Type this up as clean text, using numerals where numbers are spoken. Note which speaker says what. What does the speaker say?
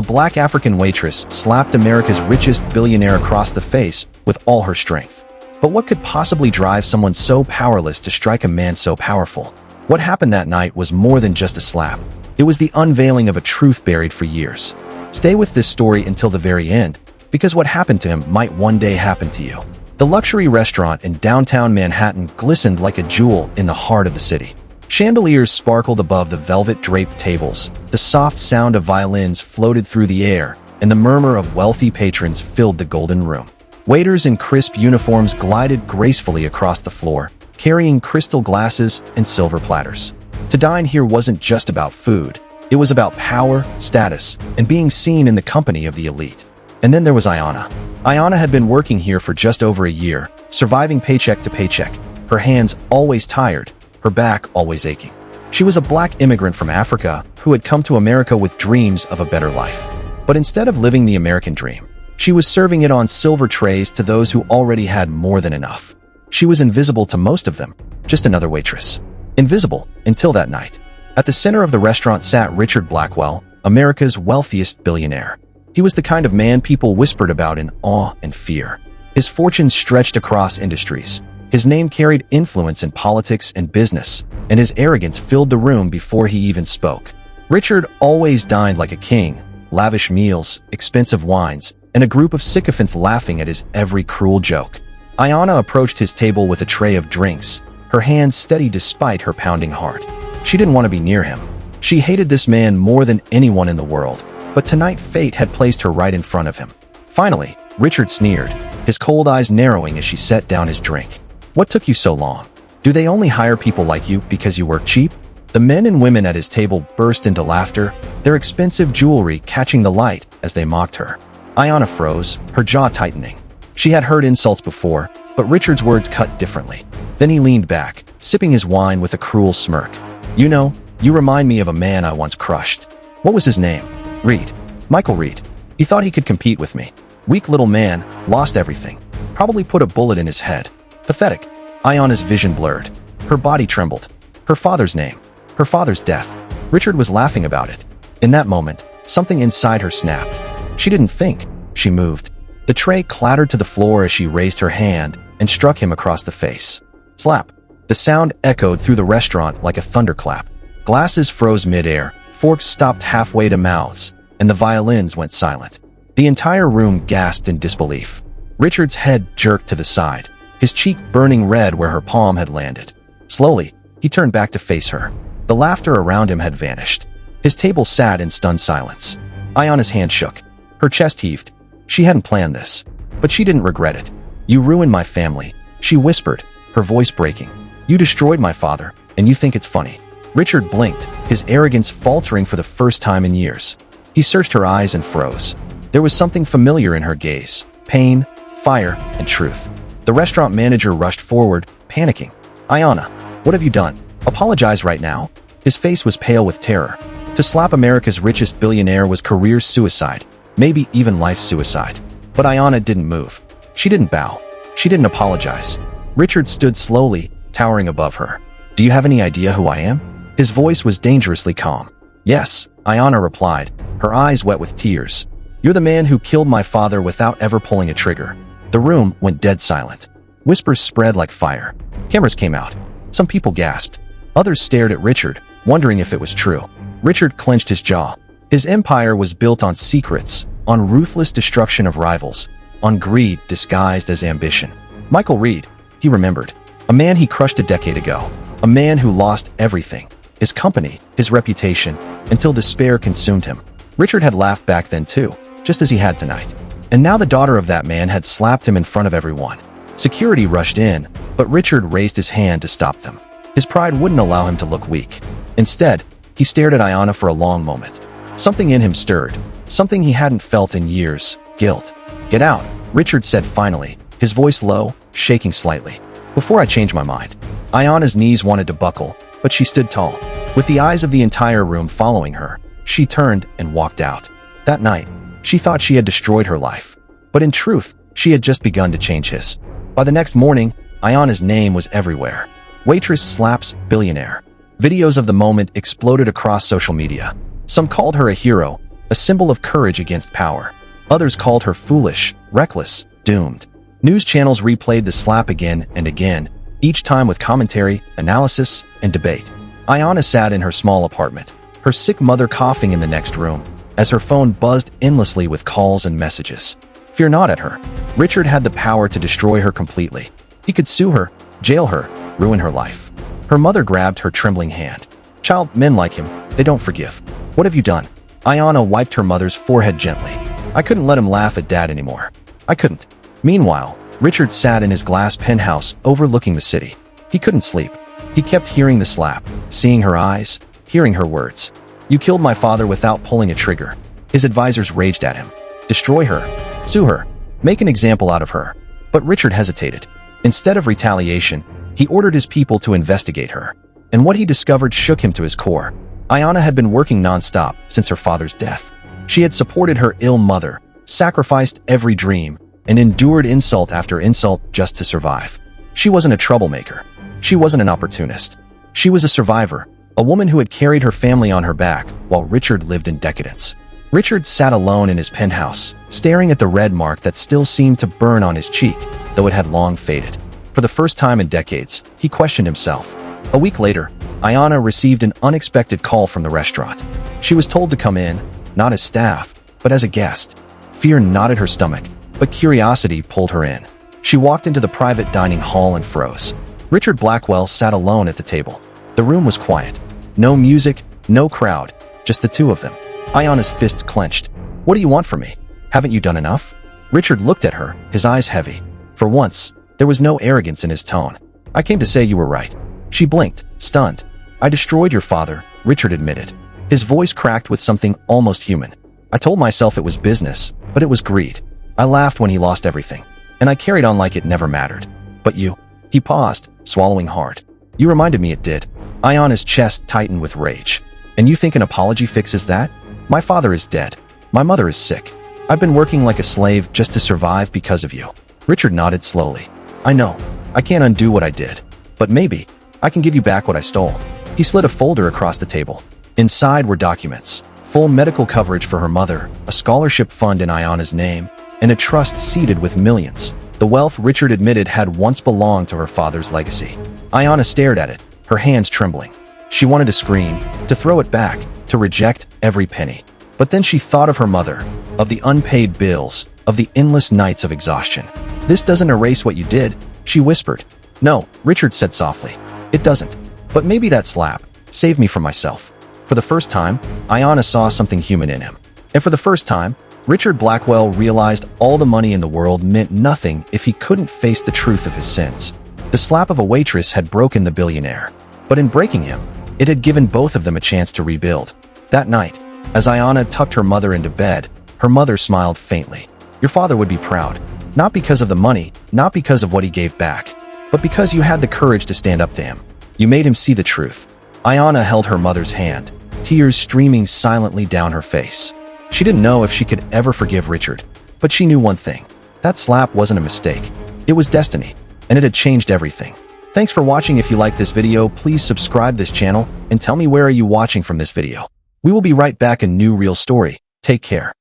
Speaker 1: black African waitress slapped America's richest billionaire across the face with all her strength. But what could possibly drive someone so powerless to strike a man so powerful? What happened that night was more than just a slap. It was the unveiling of a truth buried for years. Stay with this story until the very end, because what happened to him might one day happen to you. The luxury restaurant in downtown Manhattan glistened like a jewel in the heart of the city. Chandeliers sparkled above the velvet-draped tables, the soft sound of violins floated through the air, and the murmur of wealthy patrons filled the golden room. Waiters in crisp uniforms glided gracefully across the floor, carrying crystal glasses and silver platters. To dine here wasn't just about food. It was about power, status, and being seen in the company of the elite. And then there was Ayanna. Ayanna had been working here for just over a year, surviving paycheck to paycheck, her hands always tired, her back always aching. She was a black immigrant from Africa who had come to America with dreams of a better life. But instead of living the American dream, she was serving it on silver trays to those who already had more than enough. She was invisible to most of them, just another waitress. Invisible, until that night. At the center of the restaurant sat Richard Blackwell, America's wealthiest billionaire. He was the kind of man people whispered about in awe and fear. His fortune stretched across industries. His name carried influence in politics and business, and his arrogance filled the room before he even spoke. Richard always dined like a king, lavish meals, expensive wines, and a group of sycophants laughing at his every cruel joke. Ayanna approached his table with a tray of drinks, her hands steady despite her pounding heart. She didn't want to be near him. She hated this man more than anyone in the world, but tonight fate had placed her right in front of him. Finally, Richard sneered, his cold eyes narrowing as she set down his drink. "What took you so long? Do they only hire people like you because you work cheap?" The men and women at his table burst into laughter, their expensive jewelry catching the light as they mocked her. Ayanna froze, her jaw tightening. She had heard insults before, but Richard's words cut differently. Then he leaned back, sipping his wine with a cruel smirk. "You know, you remind me of a man I once crushed." "What was his name?" "Reed. Michael Reed. He thought he could compete with me. Weak little man, lost everything. Probably put a bullet in his head. Pathetic." Ayanna's vision blurred. Her body trembled. Her father's name. Her father's death. Richard was laughing about it. In that moment, something inside her snapped. She didn't think. She moved. The tray clattered to the floor as she raised her hand and struck him across the face. Slap. The sound echoed through the restaurant like a thunderclap. Glasses froze mid-air, forks stopped halfway to mouths, and the violins went silent. The entire room gasped in disbelief. Richard's head jerked to the side, his cheek burning red where her palm had landed. Slowly, he turned back to face her. The laughter around him had vanished. His table sat in stunned silence. Ayanna's hand shook. Her chest heaved. She hadn't planned this, but she didn't regret it. "You ruined my family," she whispered, her voice breaking. "You destroyed my father, and you think it's funny." Richard blinked, his arrogance faltering for the first time in years. He searched her eyes and froze. There was something familiar in her gaze. Pain, fire, and truth. The restaurant manager rushed forward, panicking. "Ayanna, what have you done? Apologize right now." His face was pale with terror. To slap America's richest billionaire was career suicide, maybe even life suicide. But Ayanna didn't move. She didn't bow. She didn't apologize. Richard stood slowly, towering above her. "Do you have any idea who I am?" His voice was dangerously calm. "Yes," Ayanna replied, her eyes wet with tears. "You're the man who killed my father without ever pulling a trigger." The room went dead silent. Whispers spread like fire. Cameras came out. Some people gasped. Others stared at Richard, wondering if it was true. Richard clenched his jaw. His empire was built on secrets, on ruthless destruction of rivals, on greed disguised as ambition. Michael Reed, he remembered. A man he crushed a decade ago. A man who lost everything. His company, his reputation, until despair consumed him. Richard had laughed back then too, just as he had tonight. And now the daughter of that man had slapped him in front of everyone. Security rushed in, but Richard raised his hand to stop them. His pride wouldn't allow him to look weak. Instead, he stared at Ayanna for a long moment. Something in him stirred, something he hadn't felt in years, guilt. "Get out," Richard said finally, his voice low, shaking slightly. "Before I change my mind." Ayanna's knees wanted to buckle, but she stood tall. With the eyes of the entire room following her, she turned and walked out. That night, she thought she had destroyed her life. But in truth, she had just begun to change his. By the next morning, Ayanna's name was everywhere. Waitress SLAPS billionaire. Videos of the moment exploded across social media. Some called her a hero, a a symbol of courage against power. Others called her foolish, reckless, doomed. News channels replayed the slap again and again, each time with commentary, analysis, and debate. Ayanna sat in her small apartment, her sick mother coughing in the next room, as her phone buzzed endlessly with calls and messages. Fear not at her. Richard had the power to destroy her completely. He could sue her, jail her, ruin her life. Her mother grabbed her trembling hand. Child, men like him, they don't forgive. What have you done? Ayanna wiped her mother's forehead gently. I couldn't let him laugh at Dad anymore. I couldn't. Meanwhile, Richard sat in his glass penthouse overlooking the city. He couldn't sleep. He kept hearing the slap, seeing her eyes, hearing her words. You killed my father without pulling a trigger. His advisors raged at him. Destroy her. Sue her. Make an example out of her. But Richard hesitated. Instead of retaliation, he ordered his people to investigate her. And what he discovered shook him to his core. Ayanna had been working non-stop since her father's death. She had supported her ill mother, sacrificed every dream, and endured insult after insult just to survive. She wasn't a troublemaker. She wasn't an opportunist. She was a survivor, a woman who had carried her family on her back while Richard lived in decadence. Richard sat alone in his penthouse, staring at the red mark that still seemed to burn on his cheek, though it had long faded. For the first time in decades, he questioned himself. A week later, Ayanna received an unexpected call from the restaurant. She was told to come in, not as staff, but as a guest. Fear knotted her stomach, but curiosity pulled her in. She walked into the private dining hall and froze. Richard Blackwell sat alone at the table. The room was quiet. No music, no crowd, just the two of them. Ayanna's fists clenched. What do you want from me? Haven't you done enough? Richard looked at her, his eyes heavy. For once, there was no arrogance in his tone. I came to say you were right. She blinked, stunned. I destroyed your father, Richard admitted. His voice cracked with something almost human. I told myself it was business, but it was greed. I laughed when he lost everything, and I carried on like it never mattered. But you... He paused, swallowing hard. You reminded me it did. Ayanna's chest tightened with rage. And you think an apology fixes that? My father is dead. My mother is sick. I've been working like a slave just to survive because of you. Richard nodded slowly. I know. I can't undo what I did. But maybe I can give you back what I stole. He slid a folder across the table. Inside were documents, full medical coverage for her mother, a scholarship fund in Ayanna's name, and a trust seeded with millions. The wealth Richard admitted had once belonged to her father's legacy. Ayanna stared at it, her hands trembling. She wanted to scream, to throw it back, to reject every penny. But then she thought of her mother, of the unpaid bills, of the endless nights of exhaustion. This doesn't erase what you did, she whispered. No, Richard said softly. It doesn't. But maybe that slap saved me from myself. For the first time, Ayanna saw something human in him. And for the first time, Richard Blackwell realized all the money in the world meant nothing if he couldn't face the truth of his sins. The slap of a waitress had broken the billionaire. But in breaking him, it had given both of them a chance to rebuild. That night, as Ayanna tucked her mother into bed, her mother smiled faintly. Your father would be proud. Not because of the money, not because of what he gave back, but because you had the courage to stand up to him. You made him see the truth. Ayanna held her mother's hand, tears streaming silently down her face. She didn't know if she could ever forgive Richard, but she knew one thing. That slap wasn't a mistake. It was destiny, and it had changed everything. Thanks for watching. If you like this video, please subscribe this channel and tell me where are you watching from this video. We will be right back. A new real story. Take care.